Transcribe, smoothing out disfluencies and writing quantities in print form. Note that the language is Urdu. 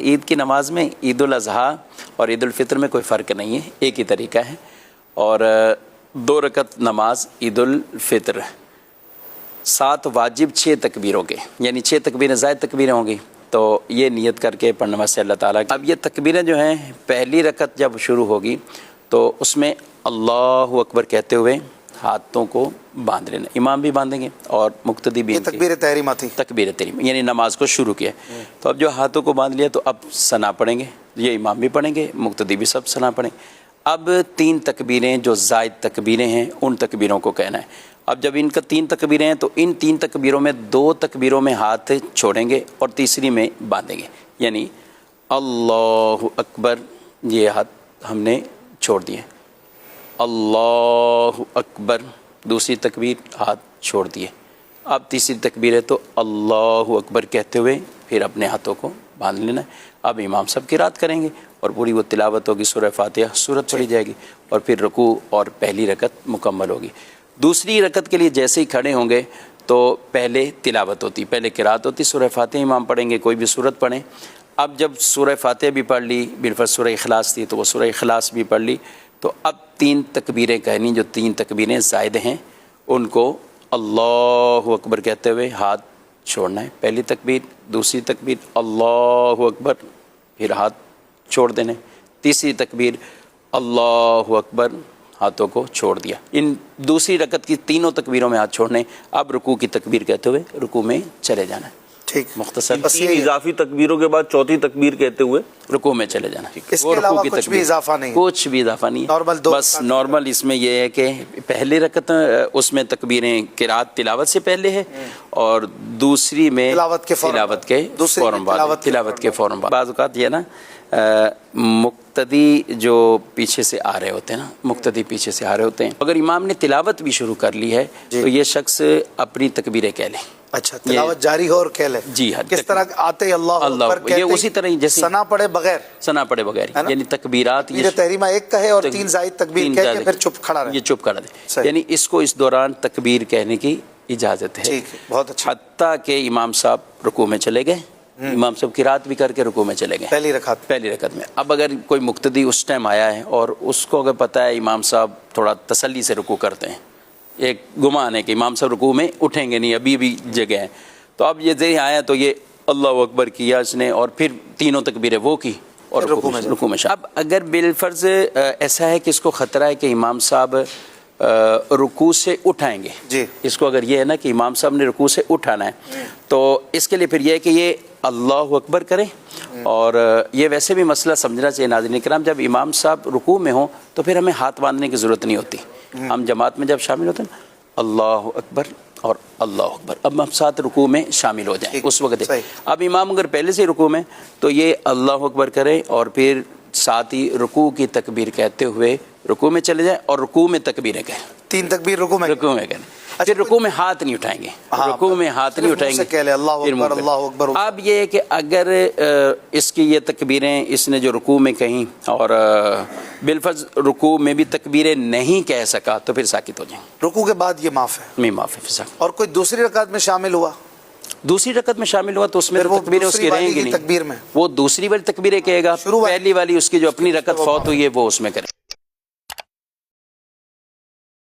عید کی نماز میں عید الاضحیٰ اور عید الفطر میں کوئی فرق نہیں ہے، ایک ہی طریقہ ہے. اور 2 رکعت نماز عید الفطر 7 واجب 6 تکبیروں کے، یعنی 6 تکبیریں زائد تکبیریں ہوں گی، تو یہ نیت کر کے پڑھنے سے اللہ تعالیٰ. اب یہ تکبیریں جو ہیں پہلی رکعت جب شروع ہوگی تو اس میں اللہ اکبر کہتے ہوئے ہاتھوں کو باندھ لینا، امام بھی باندھیں گے اور مقتدی بھی. یہ تکبیر تحریمہ تھی، تکبیر تحریمہ یعنی نماز کو شروع کیا. تو اب جو ہاتھوں کو باندھ لیا تو اب ثنا پڑھیں گے، یہ امام بھی پڑھیں گے، مقتدی بھی سب ثنا پڑھیں. اب 3 تکبیریں جو زائد تکبیریں ہیں ان تکبیروں کو کہنا ہے. اب جب ان کا 3 تکبیریں ہیں تو ان 3 تکبیروں میں 2 تکبیروں میں ہاتھ چھوڑیں گے اور تیسری میں باندھیں گے، یعنی اللہ اکبر یہ ہاتھ ہم نے چھوڑ دیے، اللہ اکبر دوسری تکبیر ہاتھ چھوڑ دیے. اب تیسری تکبیر ہے تو اللہ اکبر کہتے ہوئے پھر اپنے ہاتھوں کو باندھ لینا ہے. اب امام سب قرات کریں گے اور پوری وہ تلاوت ہوگی، سورہ فاتحہ سورت پڑھی جائے گی اور پھر رکوع اور پہلی رکعت مکمل ہوگی. دوسری رکعت کے لیے جیسے ہی کھڑے ہوں گے تو پہلے تلاوت ہوتی، پہلے قرات ہوتی، سورہ فاتحہ امام پڑھیں گے، کوئی بھی سورت پڑھیں. اب جب سورہ فاتحہ بھی پڑھ لی، بالفرض سورہ اخلاص تھی تو وہ سورہ اخلاص بھی پڑھ لی، تو اب 3 تکبیریں کہنی، جو 3 تکبیریں زائد ہیں ان کو اللہ اکبر کہتے ہوئے ہاتھ چھوڑنا ہے. پہلی تکبیر، دوسری تکبیر اللہ اکبر پھر ہاتھ چھوڑ دینے، تیسری تکبیر اللہ اکبر ہاتھوں کو چھوڑ دیا. ان دوسری رکعت کی تینوں تکبیروں میں ہاتھ چھوڑنے. اب رکوع کی تکبیر کہتے ہوئے رکوع میں چلے جانا ہے. ٹھیک، مختصر 3 اضافی تکبیروں کے بعد 4تھی تکبیر کہتے ہوئے رکوع میں چلے جانا. اس کے علاوہ کچھ بھی اضافہ نہیں، کچھ بھی اضافہ نہیں، بس نارمل. اس میں یہ ہے کہ پہلی رکعت اس میں تکبیریں قرات تلاوت سے پہلے ہے اور دوسری میں تلاوت کے فوراً بعد. بعض اوقات یہ نا مقتدی جو پیچھے سے آ رہے ہوتے ہیں نا، مقتدی پیچھے سے آ رہے ہوتے ہیں، اگر امام نے تلاوت بھی شروع کر لی ہے تو یہ شخص اپنی تکبیریں کہہ لیں. اچھا، تلاوت جاری ہو اور کہہ لے. جی ہاں، کس طرح آتے اللہ اکبر کہتے، یہ اسی طرح جیسے ثنا پڑے بغیر، ثنا پڑے بغیر، یعنی تکبیرات یہ تحریمہ ایک کہے اور 3 زائد تکبیر کہہ کے پھر چپ کھڑا رہے، یہ چپ کھڑا دے، یعنی اس کو اس دوران تکبیر کہنے کی اجازت ہے. ٹھیک ہے، بہت اچھا. حتیٰ کہ امام صاحب رکوع میں چلے گئے، امام صاحب قرات بھی کر کے رکوع میں چلے گئے پہلی رکعت میں. اب اگر کوئی مقتدی اس ٹائم آیا ہے اور اس کو اگر پتہ ہے امام صاحب تھوڑا تسلی سے رکوع کرتے ہیں، ایک گمان ہے کہ امام صاحب رکوع میں اٹھیں گے نہیں، ابھی بھی جگہ ہے، تو اب یہ ذہن آیا تو یہ اللہ اکبر کیا اس نے اور پھر تینوں تکبیریں وہ کی اور رکوع میں. اب اگر بالفرض ایسا ہے کہ اس کو خطرہ ہے کہ امام صاحب رکوع سے اٹھائیں گے، جی اس کو اگر یہ ہے نا کہ امام صاحب نے رکوع سے اٹھانا ہے تو اس کے لیے پھر یہ ہے کہ یہ اللہ اکبر کریں. اور یہ ویسے بھی مسئلہ سمجھنا چاہیے ناظرین کرام، جب امام صاحب رکوع میں ہوں تو پھر ہمیں ہاتھ باندھنے کی ضرورت نہیں ہوتی. ہم جماعت میں جب شامل ہوتے ہیں اللہ اکبر اور اللہ اکبر، اب ہم ساتھ رکوع میں شامل ہو جائیں اس وقت. اب امام اگر پہلے سے رکوع میں تو یہ اللہ اکبر کرے اور پھر ساتھ ہی رکوع کی تکبیر کہتے ہوئے رکوع میں چلے جائیں اور رکوع میں تکبیریں کہیں، 3 تکبیر رکوع میں کہیں. پھر رکوع میں ہاتھ نہیں اٹھائیں گے، رکوع میں ہاتھ نہیں اٹھائیں گے، اللہ اکبر اللہ اکبر. اب یہ ہے کہ اگر اس کی یہ تکبیریں اس نے جو رکوع میں کہیں اور بالفرض رکوع میں بھی تکبیریں نہیں کہہ سکا تو پھر ساکت ہو جائیں. رکوع کے بعد یہ معاف ہے، میں معاف ہے. اور کوئی دوسری رکعت میں شامل ہوا، دوسری رکعت میں شامل ہوا تو اس میں تکبیریں اس کی رہیں گی نہیں، تکبیر میں وہ دوسری والی تکبیریں کہے گا، پہلی والی اس کی جو اپنی رکعت فوت ہوئی ہے وہ اس میں کرے.